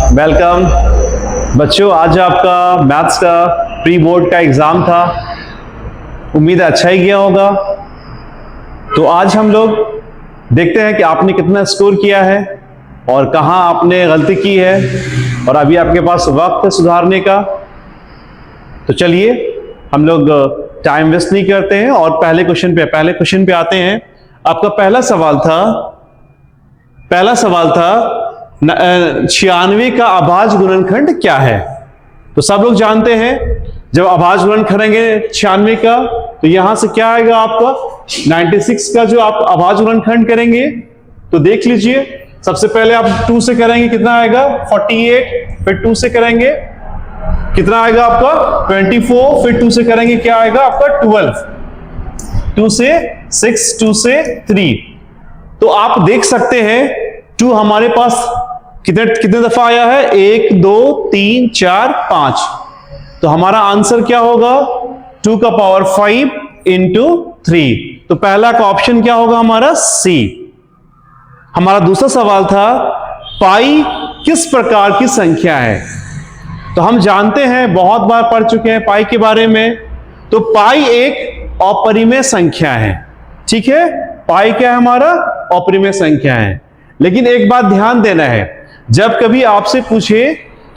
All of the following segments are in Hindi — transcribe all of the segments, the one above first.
वेलकम बच्चों, आज आपका मैथ्स का प्री बोर्ड का एग्जाम था। उम्मीद है अच्छा ही गया होगा। तो आज हम लोग देखते हैं कि आपने कितना स्कोर किया है और कहां आपने गलती की है, और अभी आपके पास वक्त है सुधारने का। तो चलिए हम लोग टाइम वेस्ट नहीं करते हैं और पहले क्वेश्चन पे आते हैं। आपका पहला सवाल था 96 का अभाज्य गुणनखंड क्या है। तो सब लोग जानते हैं जब अभाज्य गुणन करेंगे 96 का तो यहां से क्या आएगा आपका 96 का जो आप अभाज्य गुणनखंड करेंगे। तो देख लीजिए, सबसे पहले आप 2 से करेंगे, कितना आएगा 48, फिर 2 से करेंगे कितना आएगा आपका 24, फिर 2 से करेंगे क्या आएगा आपका 12, 2 से 6, 2 से 3। तो आप देख सकते हैं 2 हमारे पास कितने दफा आया है, 1 2 3 4 5। तो हमारा आंसर क्या होगा 2 का पावर 5 इंटू 3। तो पहला का ऑप्शन क्या होगा हमारा सी। हमारा दूसरा सवाल था पाई किस प्रकार की संख्या है। तो हम जानते हैं, बहुत बार पढ़ चुके हैं पाई के बारे में। तो पाई एक अपरिमेय संख्या है, ठीक है। पाई क्या है हमारा अपरिमेय संख्या है। लेकिन एक बात ध्यान देना है, जब कभी आपसे पूछे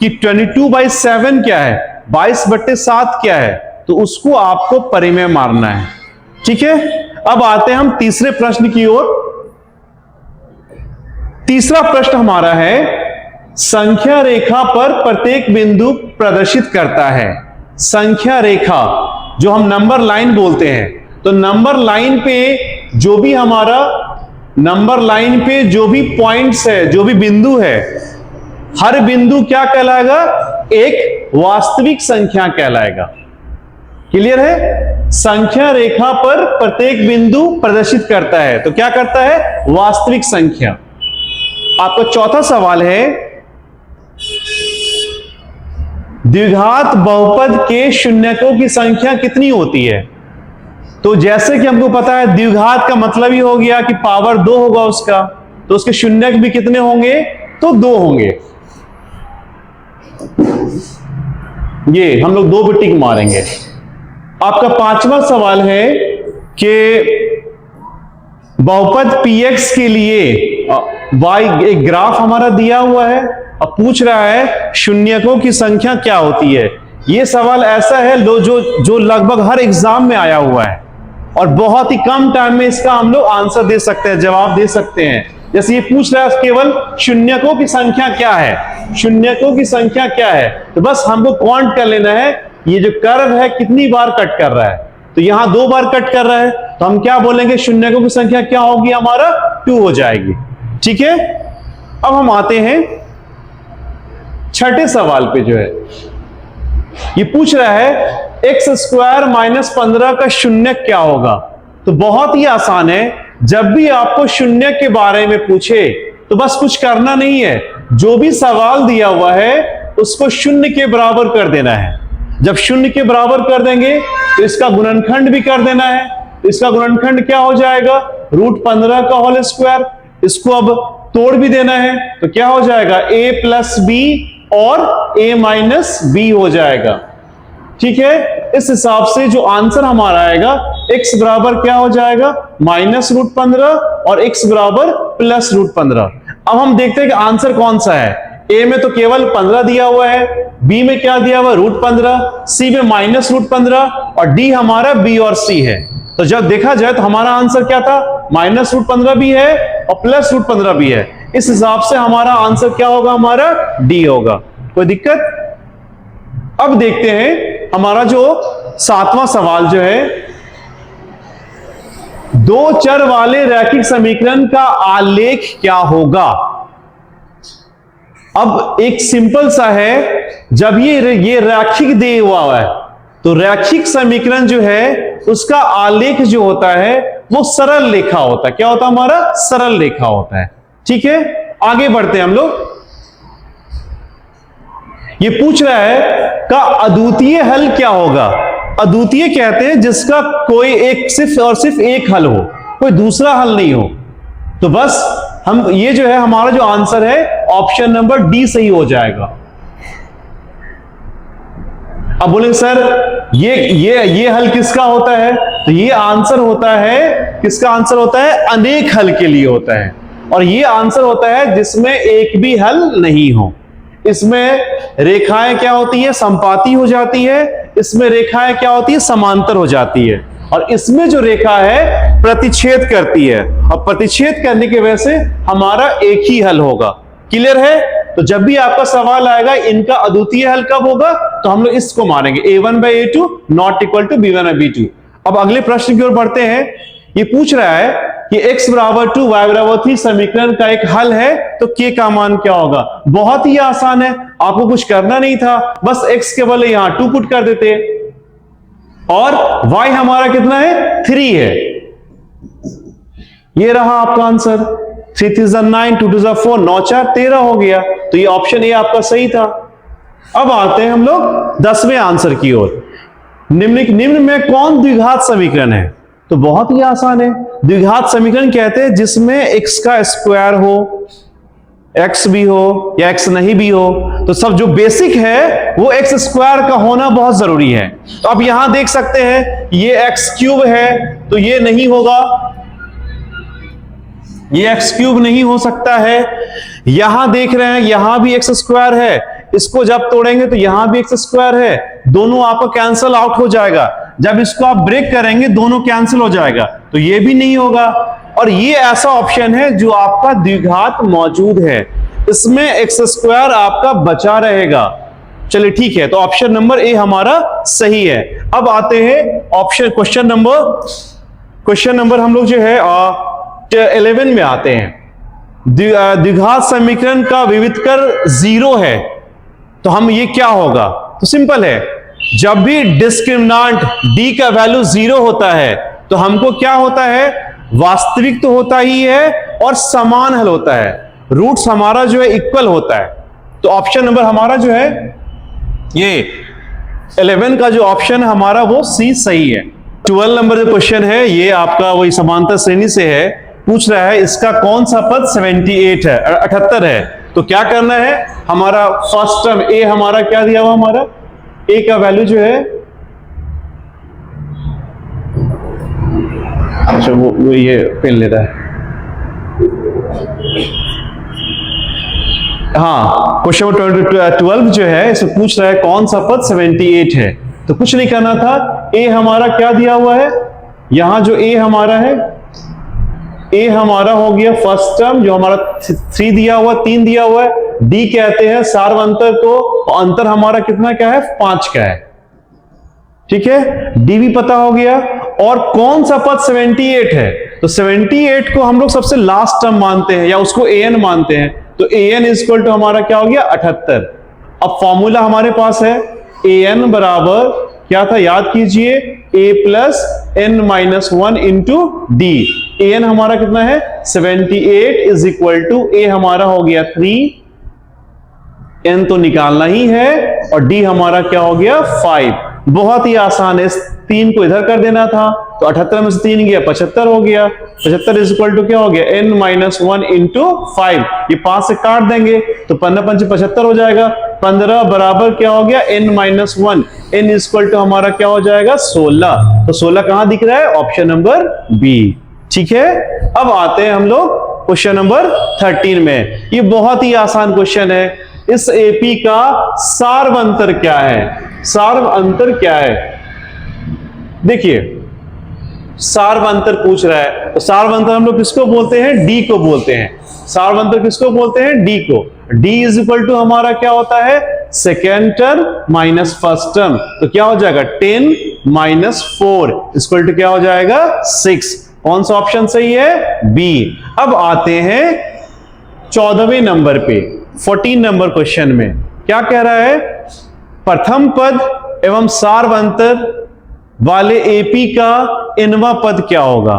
कि 22/7 क्या है, 22/7 क्या है, तो उसको आपको परिमेय मारना है, ठीक है। अब आते हैं हम तीसरे प्रश्न की ओर। तीसरा प्रश्न हमारा है संख्या रेखा पर प्रत्येक बिंदु प्रदर्शित करता है। संख्या रेखा जो हम नंबर लाइन बोलते हैं, तो नंबर लाइन पे जो भी पॉइंट्स है, जो भी बिंदु है, हर बिंदु क्या कहलाएगा, एक वास्तविक संख्या कहलाएगा। क्लियर है। संख्या रेखा पर प्रत्येक बिंदु प्रदर्शित करता है, तो क्या करता है, वास्तविक संख्या। आपका चौथा सवाल है द्विघात बहुपद के शून्यकों की संख्या कितनी होती है। तो जैसे कि हमको पता है द्विघात का मतलब ही हो गया कि पावर 2 होगा उसका, तो उसके शून्यक भी कितने होंगे, तो 2 होंगे। ये हम लोग 2 पे टिक मारेंगे। आपका पांचवा सवाल है कि बहुपद px के लिए y एक ग्राफ हमारा दिया हुआ है, अब पूछ रहा है शून्यकों की संख्या क्या होती है। यह सवाल ऐसा है जो लगभग हर एग्जाम में आया हुआ है और बहुत ही कम टाइम में इसका हम लोग आंसर दे सकते हैं, जवाब दे सकते हैं। जैसे ये पूछ रहा है केवल शून्यकों की संख्या क्या है, शून्यकों की संख्या क्या है, तो बस हमको काउंट कर लेना है ये जो कर्व है कितनी बार कट कर रहा है। तो यहां 2 बार कट कर रहा है, तो हम क्या बोलेंगे शून्यकों की संख्या क्या होगी हमारा 2 हो जाएगी, ठीक है। अब हम आते हैं छठे सवाल पे, जो है ये पूछ रहा है x² - 15 का शून्यक क्या होगा। तो बहुत ही आसान है, जब भी आपको शून्य के बारे में पूछे तो बस कुछ करना नहीं है, जो भी सवाल दिया हुआ है उसको 0 के बराबर कर देना है। जब 0 के बराबर कर देंगे तो इसका गुणनखंड भी कर देना है। तो इसका गुणनखंड क्या हो जाएगा, √15 का होल स्क्वायर। इसको अब तोड़ भी देना है, तो क्या हो जाएगा a + b और a - b हो जाएगा, ठीक है। इस हिसाब से जो आंसर हमारा आएगा x बराबर क्या हो जाएगा -√15 और x बराबर +√15। अब हम देखते हैं कि आंसर कौन सा है। a में तो केवल 15 दिया हुआ है, b में क्या दिया हुआ √15, c में -√15 और d हमारा b और c है। तो जब देखा जाए तो हमारा आंसर क्या था, -√15 भी है और +√15 भी है। इस हिसाब से हमारा आंसर क्या होगा, हमारा डी होगा। कोई दिक्कत। अब देखते हैं हमारा जो 7वां सवाल जो है, 2 चर वाले रैखिक समीकरण का आलेख क्या होगा। अब एक सिंपल सा है, जब ये रैखिक दे हुआ है तो रैखिक समीकरण जो है उसका आलेख जो होता है वो सरल रेखा होता है। क्या होता है हमारा, सरल रेखा होता है, ठीक है। आगे बढ़ते हैं हम लोग। ये पूछ रहा है का अद्वितीय हल क्या होगा। अद्वितीय कहते हैं जिसका कोई एक सिर्फ एक हल हो, कोई दूसरा हल नहीं हो। तो बस हम ये जो है हमारा जो आंसर है ऑप्शन नंबर डी सही हो जाएगा। अब बोलेंगे सर ये हल किसका होता है? तो ये आंसर होता है, किसका आंसर होता है? अनेक हल के लिए होता है। और ये आंसर होता है जिसमें एक भी हल नहीं हो। इसमें रेखाएं क्या होती है? संपाती हो जाती है। इसमें रेखाएं क्या होती है? समांतर हो जाती है। और इसमें जो रेखा है प्रतिच्छेद करती है, और प्रतिच्छेद करने की वजह से हमारा एक ही हल होगा। क्लियर है? तो जब भी आपका सवाल आएगा इनका अद्वितीय हल कब होगा, तो हम लोग इसको मानेंगे a1/a2 not equal to b1/b2। अब अगले प्रश्न की ओर बढ़ते हैं। ये पूछ रहा है कि x बराबर 2 y बराबर 3 समीकरण का एक हल है, तो k का मान क्या होगा? बहुत ही आसान है, आपको कुछ करना नहीं था, बस x के बदले यहां 2 पुट कर देते, और y हमारा कितना है? 3 है। ये रहा आपका आंसर। 3 3 9, 2 2 4, 9 4 13 हो गया। तो ये ऑप्शन ए आपका सही था। अब आते हैं हम लोग 10वें आंसर की ओर। निम्न में कौन द्विघात समीकरण है? तो बहुत ही आसान है। द्विघात समीकरण कहते हैं जिसमें x का स्क्वायर हो, x भी हो या x नहीं भी हो, तो सब जो बेसिक है वो x स्क्वायर का होना बहुत जरूरी है। तो आप यहां देख सकते हैं ये x³ है, तो ये नहीं होगा, ये x³ नहीं हो सकता है। यहां देख रहे हैं यहां भी x² है, इसको जब तोड़ेंगे तो यहां भी x² है, दोनों आपका कैंसल आउट हो जाएगा। जब इसको आप ब्रेक करेंगे दोनों कैंसिल हो जाएगा, तो ये भी नहीं होगा। और ये ऐसा ऑप्शन है जो आपका द्विघात मौजूद है, इसमें x² आपका बचा रहेगा। चलिए ठीक है, तो ऑप्शन नंबर ए हमारा सही है। अब आते हैं ऑप्शन क्वेश्चन नंबर हम लोग जो है 11 में आते हैं। द्विघात समीकरण का विविधकर 0 है, तो हम ये क्या होगा? तो सिंपल है, जब भी डिस्क्रिमिनांट d का वैल्यू 0 होता है तो हमको क्या होता है? वास्तविक तो होता ही है और समान हल होता है, रूट्स हमारा जो है इक्वल होता है। तो ऑप्शन नंबर हमारा जो है ये 11 का जो ऑप्शन हमारा वो सी सही है। 12 नंबर जो क्वेश्चन है ये आपका वही समांतर श्रेणी से है। पूछ रहा है इसका कौन सा पद 78 है, 78 है। तो क्या करना है? हमारा फर्स्ट टर्म ए हमारा क्या दिया हुआ? हमारा ए का वैल्यू जो है, अच्छा वो ये पेन ले रहा है। हाँ, क्वेश्चन नंबर 12 जो है इसमें पूछ रहा है कौन सा पद 78 है। तो कुछ नहीं करना था, ए हमारा क्या दिया हुआ है? यहां जो ए हमारा है, ए हमारा हो गया फर्स्ट टर्म जो हमारा 3 दिया हुआ, 3 दिया हुआ है। डी कहते हैं सार्वअंतर को, और अंतर हमारा कितना क्या है? 5 का है। ठीक है, डी भी पता हो गया। और कौन सा पद 78 है? तो 78 को हम लोग सबसे लास्ट टर्म मानते हैं या उसको an मानते हैं। तो an इक्वल टू हमारा क्या हो गया? 78। अब फॉर्मूला हमारे पास है an बराबर क्या था? याद कीजिए, a plus n minus 1 into D. an हमारा कितना है? 78 इज इक्वल टू a हमारा हो गया 3, n तो निकालना ही है, और d हमारा क्या हो गया? 5। बहुत ही आसान है, 3 को इधर कर देना था, तो 78 में से 3 गया 75 हो गया। 75 इज इक्वल टू क्या हो गया? n minus 1 into 5। ये 5 से काट देंगे तो 15 5 75 हो जाएगा। 15 बराबर क्या हो गया? n minus 1। n equal to हमारा क्या हो जाएगा? 16। तो 16 कहां दिख रहा है? Option number B. ठीक है, अब आते हैं हम लोग क्वेश्चन नंबर 13 में। ये बहुत ही आसान क्वेश्चन है। इस एपी का सार्वअंतर क्या है? सार्वअंतर क्या है? देखिए, सार्वअंतर पूछ रहा है, तो सार्वअंतर हम लोग किसको बोलते हैं? डी को बोलते हैं। सार्वअंतर किसको बोलते हैं? डी को। डी इज इक्वल टू हमारा क्या होता है? Second term minus first term. तो क्या हो जाएगा? 10 माइनस 4 इक्वल टू क्या हो जाएगा? 6। कौन सा ऑप्शन सही है? बी। अब आते हैं 14वें नंबर पे, 14 नंबर क्वेश्चन में क्या कह रहा है? प्रथम पद एवं सार्वअंतर वाले एपी का इनवा पद क्या होगा?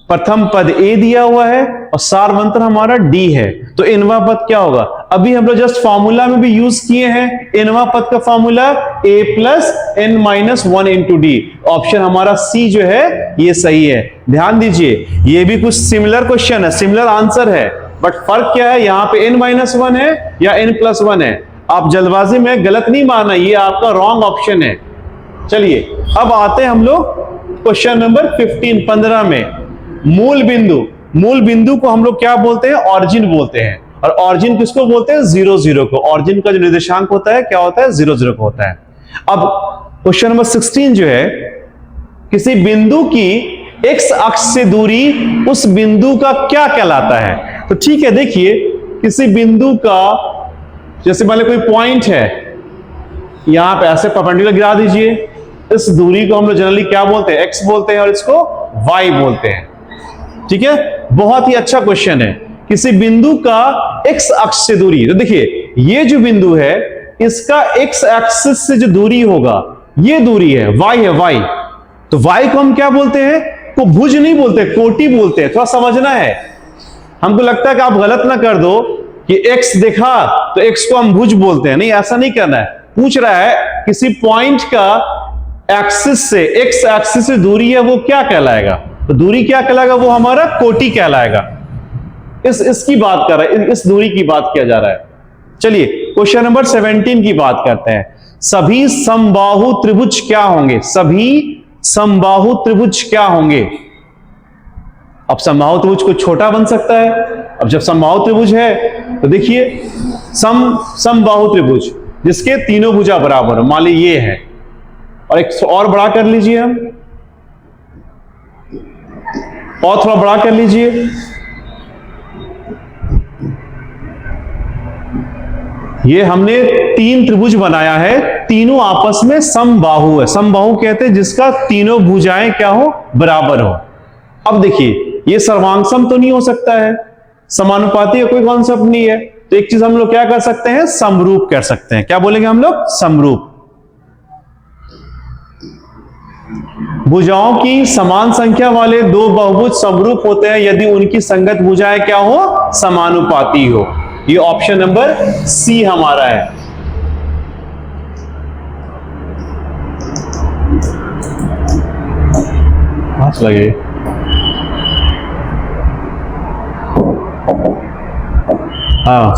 प्रथम पद ए दिया हुआ है और सार्वअंतर हमारा डी है, तो इनवा पद क्या होगा? अभी हम लोग जस्ट फॉर्मूला में भी यूज किए हैं इनवा पद का formula, a plus n minus 1 into D. Option हमारा सी जो है ये सही है। ध्यान दीजिए, ये भी कुछ सिमिलर क्वेश्चन है, सिमिलर आंसर है। बट फर्क क्या है, यहां पे n-1 है या n+1 है। आप जल्दबाजी में गलत नहीं मानना, ये आपका रॉन्ग ऑप्शन है। चलिए अब आते हैं हम लोग क्वेश्चन नंबर 15 में। मूल बिंदु, मूल बिंदु को हम लोग क्या बोलते हैं, ऑरिजिन बोलते हैं। और ऑरिजिन किसको बोलते हैं, 0 0 को। ऑरिजिन का जो निर्देशांक होता है क्या होता है, 0 0 को होता है। अब क्वेश्चन नंबर 16 जो है, किसी बिंदु की x अक्ष से दूरी उस बिंदु का क्या कहलाता है। तो ठीक है, देखिए किसी बिंदु का, जैसे मान लो कोई पॉइंट है, यहां पे ऐसे परपेंडिकुलर गिरा दीजिए, इस दूरी को हम लोग जनरली क्या बोलते हैं, x बोलते हैं और इसको y बोलते हैं। ठीक है, बहुत ही अच्छा क्वेश्चन है। किसी बिंदु का x अक्ष से दूरी, तो देखिए ये जो बिंदु है इसका x एक्सिस से जो दूरी होगा, ये दूरी है y है, y। तो y को हम क्या बोलते हैं, को भुज नहीं बोलते, कोटि बोलते हैं। थोड़ा समझना है, हमको लगता है कि आप गलत ना कर दो कि x देखा तो x को हम भुज बोलते हैं, नहीं, ऐसा नहीं करना है। पूछ रहा है किसी पॉइंट का एक्सिस से, x एक्सिस से दूरी है, वो क्या कहलाएगा। तो दूरी क्या कहलाएगा, वो हमारा कोटि कहलाएगा। इसकी बात कर रहा है, इस दूरी की बात किया जा रहा है। चलिए क्वेश्चन नंबर 17 की बात करते हैं। सभी समबाहु त्रिभुज क्या होंगे, सभी समबाहु त्रिभुज क्या होंगे। अब समबाहु त्रिभुज को छोटा बन सकता है। अब जब समबाहु त्रिभुज है तो देखिए समबाहु त्रिभुज जिसके तीनों भुजा बराबर, मान ली ये है, और एक और बड़ा कर लीजिए, हम और थोड़ा बड़ा कर लीजिए, ये हमने 3 त्रिभुज बनाया है, तीनों आपस में समबाहु है। समबाहु कहते हैं जिसका तीनों भुजाएं क्या हो, बराबर हो। अब देखिए ये सर्वांग-सम तो नहीं हो सकता है, समानुपाती का कोई कॉन्सेप्ट नहीं है, तो एक चीज हम लोग क्या कर सकते हैं, समरूप कर सकते हैं। क्या बोलेंगे हम लोग, समरूप। भुजाओं की समान संख्या वाले दो बहुभुज समरूप होते हैं यदि उनकी संगत भुजाएं क्या हो, समानुपाती हो। ये ऑप्शन नंबर सी हमारा है। हाथ लगे, हाँ।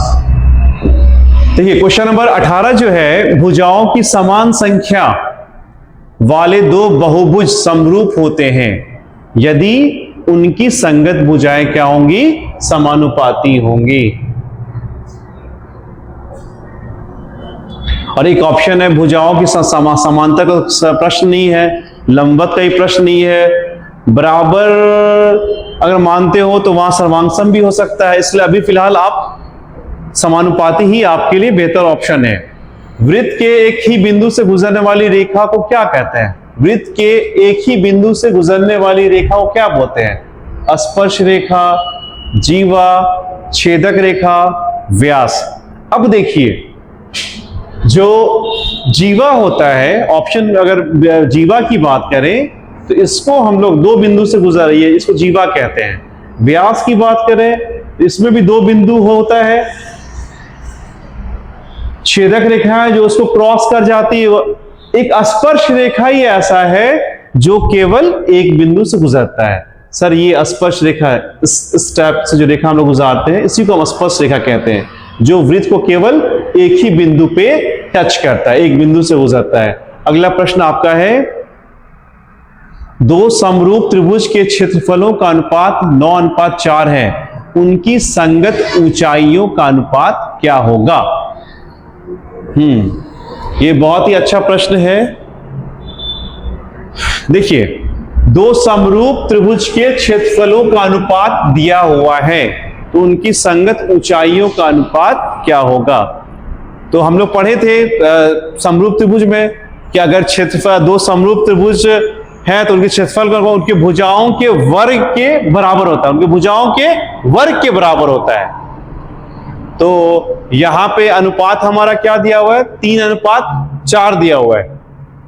देखिए क्वेश्चन नंबर 18 जो है, भुजाओं की समान संख्या वाले दो बहुभुज समरूप होते हैं यदि उनकी संगत भुजाएं क्या होंगी, समानुपाती होंगी। और एक ऑप्शन है भुजाओं की समांतर का प्रश्न नहीं है, लंबवत का ही प्रश्न नहीं है, बराबर अगर मानते हो तो वहां सर्वांग-सम भी हो सकता है, इसलिए अभी फिलहाल आप समानुपाती ही आपके लिए बेहतर ऑप्शन है। वृत्त के एक ही बिंदु से गुजरने वाली रेखा को क्या कहते हैं, वृत्त के एक ही बिंदु से गुजरने वाली रेखा को क्या बोलते हैं, स्पर्श रेखा, जीवा, छेदक रेखा, व्यास। अब देखिए जो जीवा होता है, ऑप्शन अगर जीवा की बात करें तो इसको हम लोग दो बिंदु से गुजर रही है, इसको जीवा कहते हैं। व्यास की बात करें इसमें भी दो बिंदु होता है। छेदक रेखा है जो उसको क्रॉस कर जाती है। एक स्पर्श रेखा ही ऐसा है जो केवल एक बिंदु से गुजरता है। सर ये स्पर्श रेखा है, इस स्टेप से जो रेखा हम लोग गुजारते हैं इसी को हम स्पर्श रेखा कहते हैं, जो वृत्त को केवल एक ही बिंदु पे टच करता है, एक बिंदु से गुजरता है। अगला प्रश्न आपका है, दो समरूप त्रिभुज के क्षेत्रफलों का अनुपात 9:4 है, उनकी संगत ऊंचाइयों का अनुपात क्या होगा। ये बहुत ही अच्छा प्रश्न है। देखिए दो समरूप त्रिभुज के क्षेत्रफलों का अनुपात दिया हुआ है तो उनकी संगत ऊंचाइयों का अनुपात क्या होगा। तो हम लोग पढ़े थे समरूप त्रिभुज में कि अगर क्षेत्रफल दो समरूप त्रिभुज है तो उनके क्षेत्रफल का उनके भुजाओं के वर्ग के बराबर होता है, उनके भुजाओं के वर्ग के बराबर होता है। तो यहां पे अनुपात हमारा क्या दिया हुआ है, 3:4 दिया हुआ है,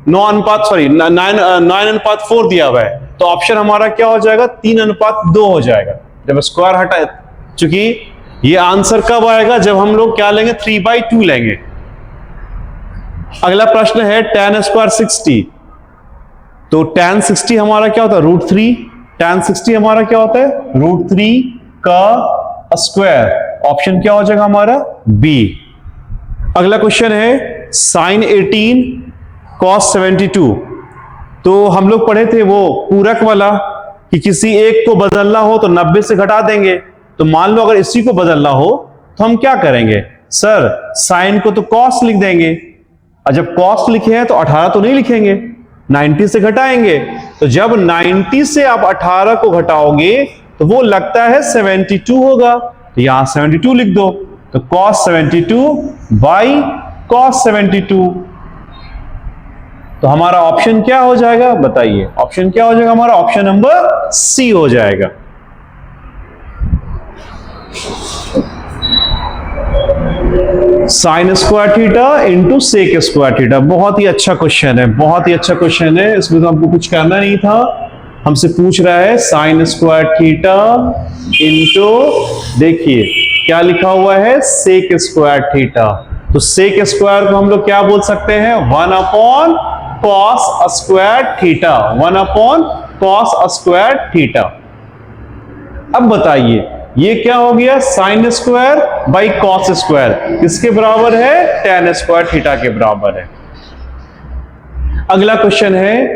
9:4 दिया हुआ है। तो ऑप्शन हमारा क्या हो जाएगा, 3:2 हो जाएगा। जब स्क्वायर हटा, चूंकि ये आंसर कब आएगा, जब हम लोग क्या लेंगे, 3/2 लेंगे। अगला प्रश्न है tan² 60, तो tan 60 हमारा क्या होता है, √3। tan 60 हमारा क्या होता है, √3 का स्क्वायर। ऑप्शन क्या हो जाएगा हमारा? बी। अगला क्वेश्चन है साइन 18 कॉस 72। तो हम लोग पढ़े थे वो पूरक वाला कि किसी एक को बदलना हो तो 90 से घटा देंगे। तो मान लो अगर इसी को बदलना हो तो हम क्या करेंगे? सर साइन को तो कॉस लिख देंगे, और जब कॉस लिखे हैं तो 18 तो नहीं लिखेंगे, 90 से घटाएंगे। तो जब 90 से आप 18 को घटाओगे तो वो लगता है 72 होगा, तो यहां 72 लिख दो। तो cos 72 बाई cos 72। तो हमारा ऑप्शन क्या हो जाएगा बताइए? ऑप्शन क्या हो जाएगा हमारा? ऑप्शन नंबर सी हो जाएगा। Sine square theta into sec square theta. बहुत ही अच्छा क्वेश्चन है, बहुत ही अच्छा क्वेश्चन है। इसमें तो हमको कुछ करना नहीं था, हमसे पूछ रहा है साइन स्क्वायर थीटा इंटू, देखिए क्या लिखा हुआ है, सेक स्क्वायर थीटा। तो सेक स्क्वायर को हम लोग क्या बोल सकते हैं? 1 upon cos square theta, 1 upon cos square theta. अब बताइए ये क्या हो गया? Sine square by cos square किसके बराबर है? tan स्क्वायर थीटा के बराबर है। अगला क्वेश्चन है,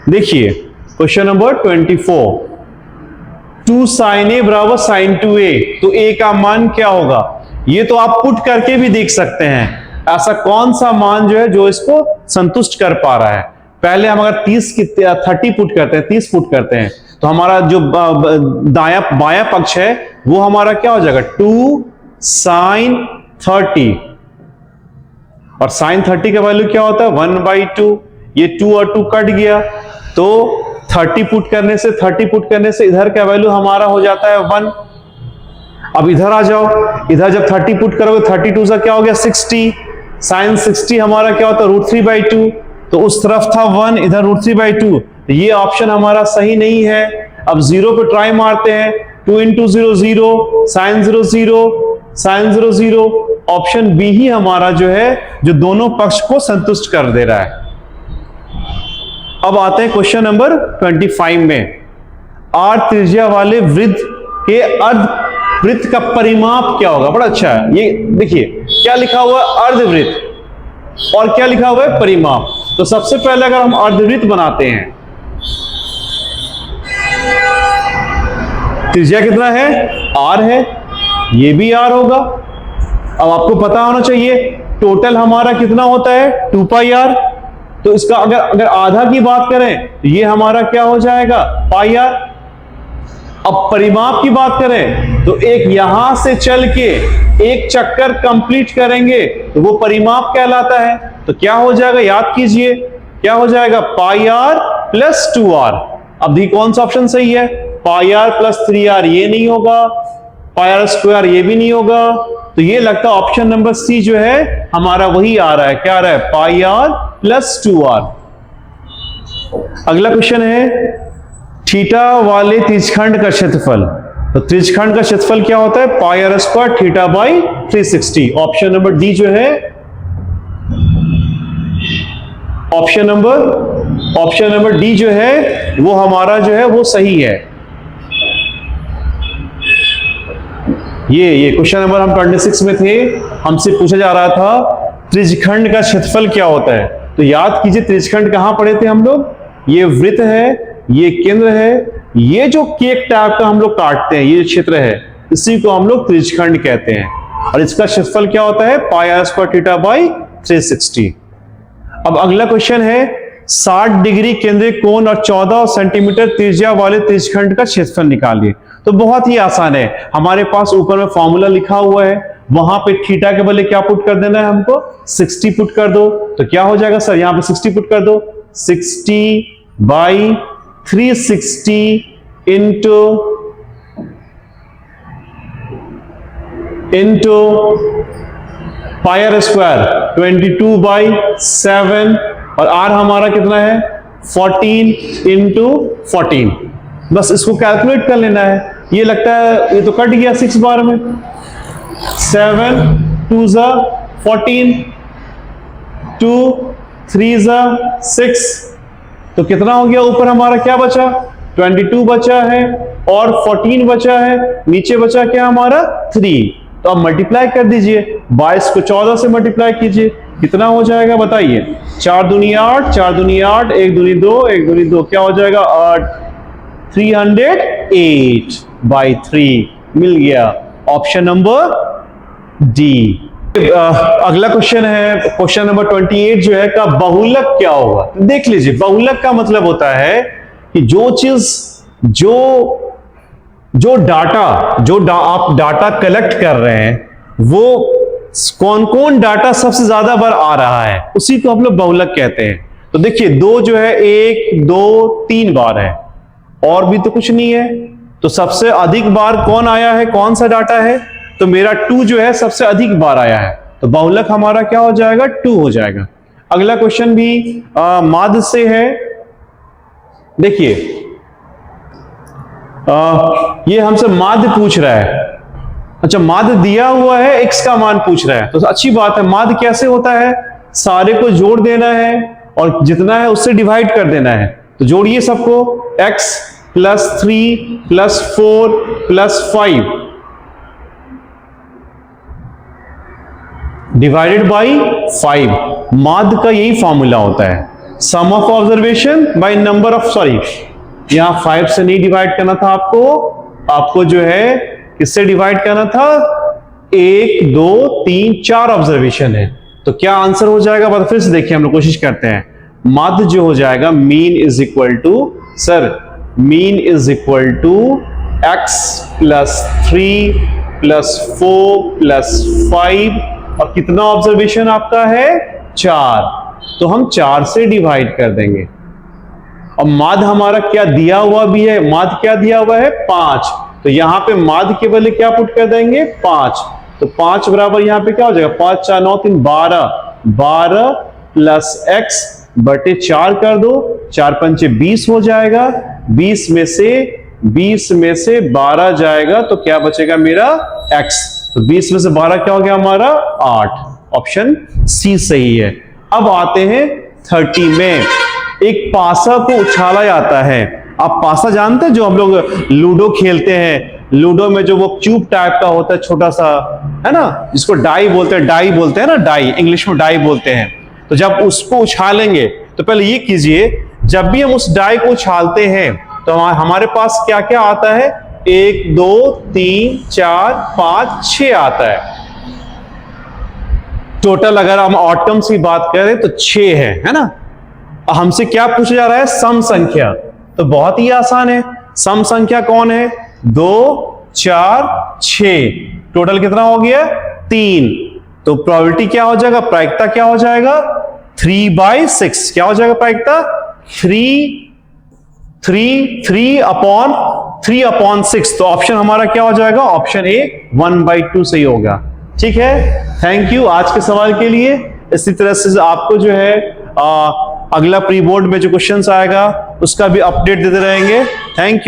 देखिए क्वेश्चन नंबर 24। 2 sin a बराबर sin 2a। तो a का मान क्या होगा? ये तो आप पुट करके भी देख सकते हैं। ऐसा कौन सा मान जो है जो इसको संतुष्ट कर पा रहा है? पहले हम अगर 30 पुट करते हैं, 30 पुट करते हैं, तो हमारा जो बाया पक्ष है वो हमारा क्या हो जाएगा? 2 sin 30। और sin 30 का वैल्यू क्या होता है? 1/2। ये 2 और 2 कट गया, तो 30 पुट करने से इधर का वैल्यू हमारा हो जाता है 1। अब इधर आ जाओ, इधर जब 30 पुट करोगे 32 से क्या हो गया? 60। sin 60 हमारा क्या होता है? √3/2। तो उस तरफ था 1, इधर √3/2। तो ये ऑप्शन हमारा सही नहीं है। अब 0 पे ट्राई मारते हैं। 2 × 0 0, sin 0 0, sin 0 0। ऑप्शन बी ही हमारा जो है जो दोनों पक्ष को संतुष्ट कर दे रहा है। अब आते हैं क्वेश्चन नंबर 25 में। r त्रिज्या वाले वृत्त के अर्धवृत्त का परिमाप क्या होगा? बड़ा अच्छा है ये। देखिए क्या लिखा हुआ है? अर्धवृत्त, और क्या लिखा हुआ है? परिमाप। तो सबसे पहले अगर हम अर्धवृत्त बनाते हैं, त्रिज्या कितना है? r है, ये भी r होगा। अब आपको पता होना चाहिए टोटल हमारा कितना होता है? 2πr। तो इसका अगर आधा की बात करें तो ये हमारा क्या हो जाएगा? πr। अब परिमाप की बात करें तो एक यहां से चल के एक चक्कर कंप्लीट करेंगे तो वो परिमाप कहलाता है। तो क्या हो जाएगा? याद कीजिए क्या हो जाएगा? πr + 2r। अब देखिए कौन सा ऑप्शन सही है? πr + 3r ये नहीं होगा, πr² ये भी नहीं होगा। तो ये लगता है ऑप्शन नंबर सी जो है हमारा वही आ रहा है। क्या आ रहा है? πr + 2r। अगला क्वेश्चन है थीटा वाले त्रिज्यखंड का क्षेत्रफल। तो त्रिज्यखंड का क्षेत्रफल क्या होता है? πr² θ/360। ऑप्शन नंबर डी जो है, ऑप्शन नंबर डी जो है वो हमारा जो है वो सही है। ये क्वेश्चन नंबर हम 26 में थे, हमसे पूछा जा रहा था त्रिज्यखंड का क्षेत्रफल क्या होता है। तो याद कीजिए त्रिज्यखंड कहां पढ़े थे हम लोग? ये वृत्त है, ये केंद्र है, ये जो केक टाइप का हम लोग काटते हैं ये क्षेत्र है, इसी को हम लोग त्रिज्यखंड कहते हैं। और इसका क्षेत्रफल क्या होता है? πr² θ/360। अब अगला क्वेश्चन है 60 डिग्री केंद्रीय कोण और 14 सेंटीमीटर त्रिज्या वाले त्रिज्यखंड का क्षेत्रफल निकालिए। तो बहुत ही आसान है, हमारे पास ऊपर में फॉर्मूला लिखा हुआ है, वहां पे थीटा के बदले क्या पुट कर देना है हमको? 60 पुट कर दो। तो क्या हो जाएगा सर? यहां पे 60 पुट कर दो। 60/360 इंटू πr² 22/7, और r हमारा कितना है? 14 × 14। बस इसको कैलकुलेट कर लेना है। ये लगता है ये तो कट गया 6 बार में। 7 2 14, 2 3 6। तो कितना हो गया? ऊपर हमारा क्या बचा? 22 बचा है, और 14 बचा है, नीचे बचा क्या हमारा 3। तो अब मल्टीप्लाई कर दीजिए, 22 को 14 से मल्टीप्लाई कीजिए, कितना हो जाएगा बताइए। 4 दूनी 8, 4 दूनी 8, 1 दूनी 2, 1 दूनी 2, क्या हो जाएगा 8, 308/3 मिल गया, ऑप्शन नंबर डी। अगला क्वेश्चन है क्वेश्चन नंबर 28 जो है का बहुलक क्या होगा। देख लीजिए, बहुलक का मतलब होता है कि जो चीज आप डाटा कलेक्ट कर रहे हैं वो कौन कौन डाटा सबसे ज्यादा बार आ रहा है, उसी को हम लोग बहुलक कहते हैं। तो देखिए 2 जो है 1 2 3 बार है, और भी तो कुछ नहीं है। तो सबसे अधिक बार कौन आया है, कौन सा डाटा है, तो मेरा 2 जो है सबसे अधिक बार आया है, तो बहुलक हमारा क्या हो जाएगा 2 हो जाएगा। अगला क्वेश्चन भी माध्य से है। देखिए ये हमसे माध्य पूछ रहा है। अच्छा, माध्य दिया हुआ है, x का मान पूछ रहा है, तो अच्छी बात है। माध्य कैसे होता है, सारे को जोड़ देना है और जितना है उससे डिवाइड कर देना है। तो जोड़िए सबको, x + 3 + 4 + 5 डिवाइडेड बाई 5। माध्य का यही फॉर्मूला होता है, sum of observation by number of, sorry यहां 5 से नहीं डिवाइड करना था आपको जो है किससे डिवाइड करना था, 1 2 3 4 ऑब्जर्वेशन है। तो क्या आंसर हो जाएगा, बता फिर से देखिए, हम लोग कोशिश करते हैं। माध्य जो हो जाएगा mean is equal to, sir mean is equal to x + 3 + 4 + 5, और कितना ऑब्जर्वेशन आपका है 4, तो हम 4 से डिवाइड कर देंगे। और माध्य हमारा क्या दिया हुआ भी है, माध्य क्या दिया हुआ है 5, तो यहां पे माध्य के बदले क्या पुट कर देंगे 5। तो 5 बराबर यहां पे क्या हो जाएगा, 5 4 9 3 12, 12 + x बटे 4 कर दो, 4 पंचे 20 हो जाएगा, 20 में से 12 जाएगा तो क्या बचेगा मेरा x, तो 20 में से 12 क्या हो गया हमारा 8, ऑप्शन सी सही है। अब आते हैं 30 में। एक पासा को उछाला जाता है, आप पासा जानते हैं, जो हम लोग लूडो खेलते हैं, लूडो में जो वो क्यूब टाइप का होता है छोटा सा, है ना, जिसको डाई बोलते हैं ना, डाई इंग्लिश में डाई बोलते हैं। तो जब उसको उछालेंगे तो पहले ये कीजिए, जब भी हम उस डाई को उछालते हैं तो हमारे पास क्या क्या आता है, 1 2 3 4 5 6 आता है टोटल। अगर हम ऑड टर्म्स की बात करें तो 6 है ना। हमसे क्या पूछा जा रहा है, सम संख्या, तो बहुत ही आसान है। सम संख्या कौन है, 2 4 6, टोटल कितना हो गया 3। तो प्रोबेबिलिटी क्या हो जाएगा, प्रायिकता क्या हो जाएगा 3/6, क्या हो जाएगा प्रायिकता 3/6। तो ऑप्शन हमारा क्या हो जाएगा, ऑप्शन ए 1/2 सही होगा। ठीक है, थैंक यू आज के सवाल के लिए। इसी तरह से आपको जो है अगला प्री बोर्ड में जो क्वेश्चंस आएगा उसका भी अपडेट देते रहेंगे। Thank you.